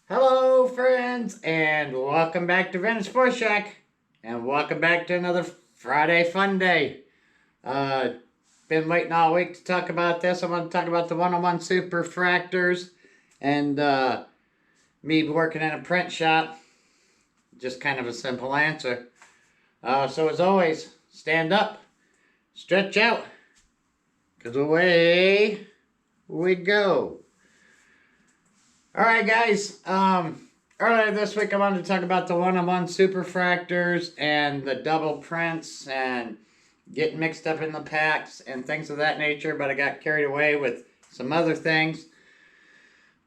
Hello, friends, and welcome back to Vintage Sports Shack, and welcome back to another Friday fun day. Uh, been waiting all week to talk about this. I want to talk about the one-on-one Superfractors and me working in a print shop. Just kind of a simple answer. So as always, stand up, stretch out, because away we go. Alright guys, earlier this week I wanted to talk about the one-on-one superfractors and the double prints and getting mixed up in the packs and things of that nature, but I got carried away with some other things.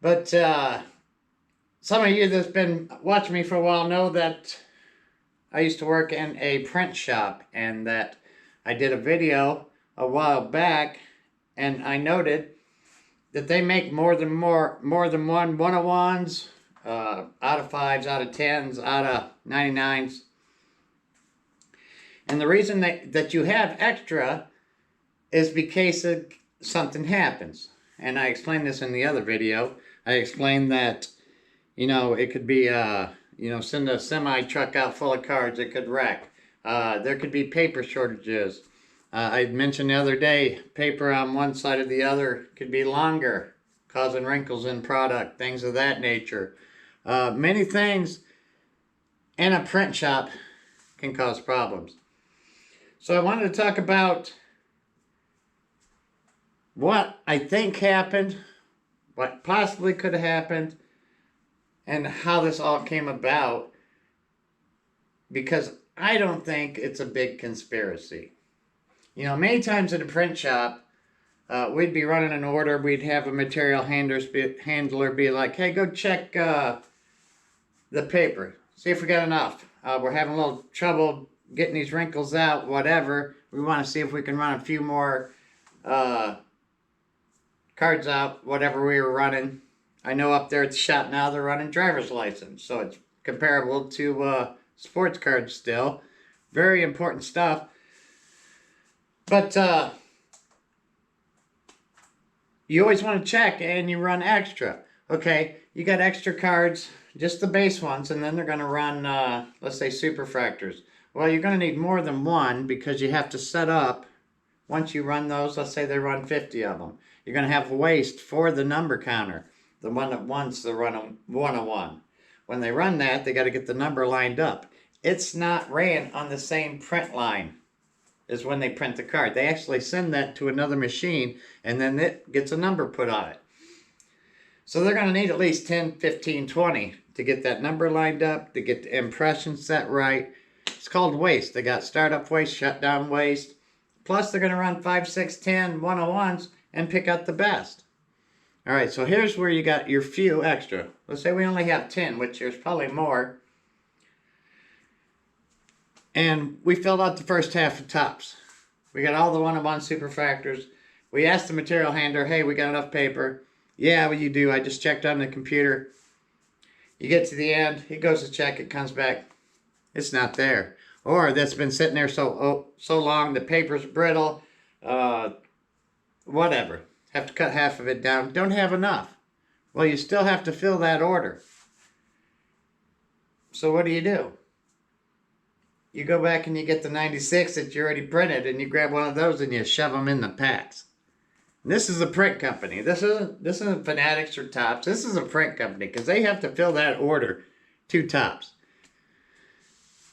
But some of you that's been watching me for a while know that I used to work in a print shop and that I did a video a while back and I noted that they make more than one one-on-ones, out of 5s, out of 10s, out of 99s. And the reason that you have extra is because something happens. And I explained this in the other video. I explained that, it could be, send a semi-truck out full of cards, it could wreck. There could be paper shortages. I mentioned the other day, paper on one side or the other could be longer, causing wrinkles in product, things of that nature. Many things in a print shop can cause problems. So I wanted to talk about what I think happened, what possibly could have happened, and how this all came about, because I don't think it's a big conspiracy. Many times in a print shop, we'd be running an order, we'd have a material handler be like, hey, go check the paper, see if we got enough. We're having a little trouble getting these wrinkles out, whatever. We want to see if we can run a few more cards out, whatever we were running. I know up there at the shop now they're running driver's license, so it's comparable to sports cards still. Very important stuff. But you always want to check and you run extra. Okay, you got extra cards, just the base ones, and then they're going to run, let's say, Superfractors. Well, you're going to need more than one because you have to set up, once you run those, let's say they run 50 of them. You're going to have waste for the number counter, the one that wants to run a one-on-one. When they run that, they got to get the number lined up. It's not ran on the same print line is when they print the card. They actually send that to another machine and then it gets a number put on it. So they're going to need at least 10, 15, 20 to get that number lined up, to get the impression set right. It's called waste. They got startup waste, shutdown waste. Plus they're going to run 5, 6, 10 one-on-ones and pick out the best. All right, so here's where you got your few extra. Let's say we only have 10, which there's probably more. And we filled out the first half of tops. We got all the one-on-one superfractors. We asked the material handler, hey, we got enough paper. Yeah, well, you do. I just checked on the computer. You get to the end, he goes to check, it comes back. It's not there. Or that's been sitting there so long, the paper's brittle, whatever. Have to cut half of it down. Don't have enough. Well, you still have to fill that order. So what do? You go back and you get the 96 that you already printed and you grab one of those and you shove them in the packs. And this is a print company. This isn't Fanatics or Tops. This is a print company because they have to fill that order to Tops.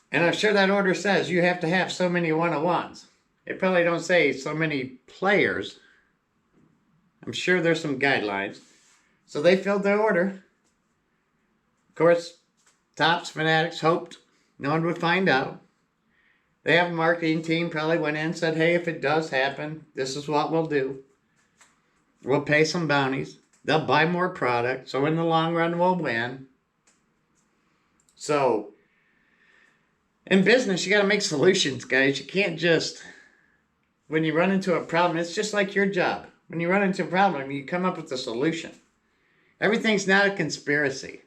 And I'm sure that order says you have to have so many one-on-ones. It probably don't say so many players. I'm sure there's some guidelines. So they filled their order. Of course, Tops, Fanatics hoped no one would find out. They have a marketing team, probably went in and said, hey, if it does happen, this is what we'll do. We'll pay some bounties. They'll buy more product, so in the long run, we'll win. So, in business, you got to make solutions, guys. You can't just, when you run into a problem, it's just like your job. When you run into a problem, you come up with a solution. Everything's not a conspiracy.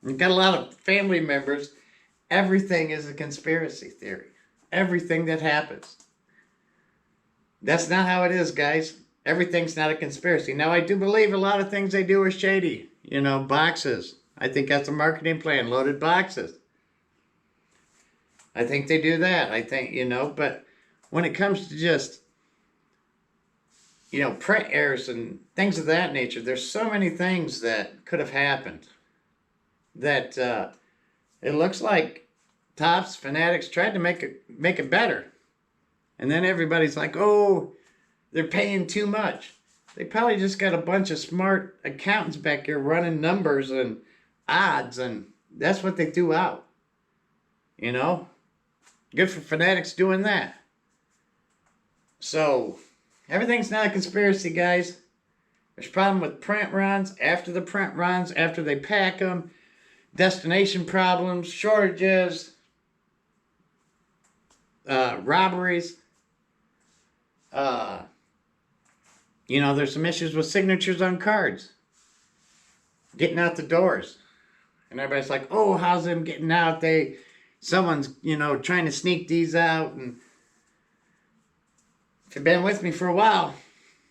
You've got a lot of family members. Everything is a conspiracy theory. Everything that happens. That's not how it is, guys. Everything's not a conspiracy. Now, I do believe a lot of things they do are shady. Boxes. I think that's a marketing plan, loaded boxes. I think they do that. I think, but when it comes to just, print errors and things of that nature, there's so many things that could have happened that it looks like Topps, Fanatics tried to make it better. And then everybody's like, oh, they're paying too much. They probably just got a bunch of smart accountants back here running numbers and odds, and that's what they threw out. Good for Fanatics doing that. So, everything's not a conspiracy, guys. There's a problem with print runs, after the print runs, after they pack them, destination problems, shortages, robberies. There's some issues with signatures on cards. Getting out the doors. And everybody's like, oh, how's them getting out? Someone's, trying to sneak these out. And if you've been with me for a while,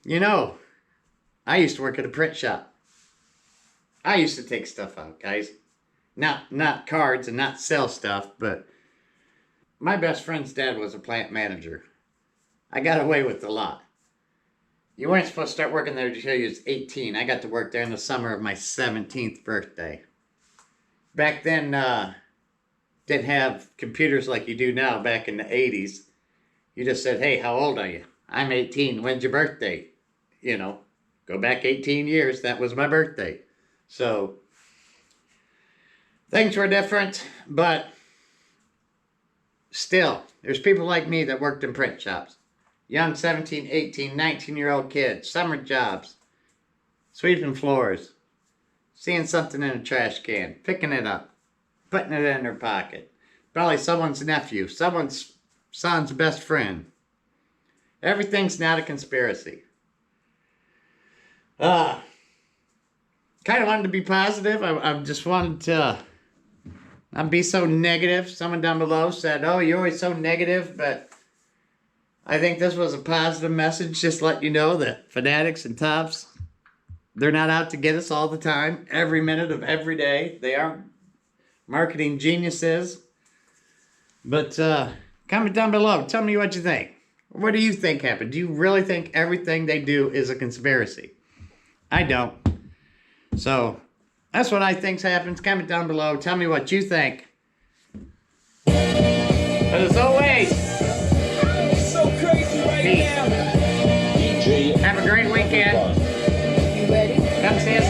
I used to work at a print shop. I used to take stuff out, guys. Not cards and not sell stuff, but my best friend's dad was a plant manager. I got away with a lot. You weren't supposed to start working there until you was 18. I got to work there in the summer of my 17th birthday. Back then, didn't have computers like you do now back in the 80s. You just said, hey, how old are you? I'm 18. When's your birthday? Go back 18 years. That was my birthday. So, things were different, but still, there's people like me that worked in print shops. Young 17, 18, 19-year-old kids, summer jobs, sweeping floors, seeing something in a trash can, picking it up, putting it in their pocket. Probably someone's nephew, someone's son's best friend. Everything's not a conspiracy. Kind of wanted to be positive. I just wanted to not be so negative. Someone down below said, oh, you're always so negative, but I think this was a positive message. Just let you know that Fanatics and Topps, they're not out to get us all the time, every minute of every day. They aren't marketing geniuses. But comment down below. Tell me what you think. What do you think happened? Do you really think everything they do is a conspiracy? I don't. So, that's what I think happens. Comment down below. Tell me what you think. But as always, so crazy right now. have a great weekend. You ready? Come see us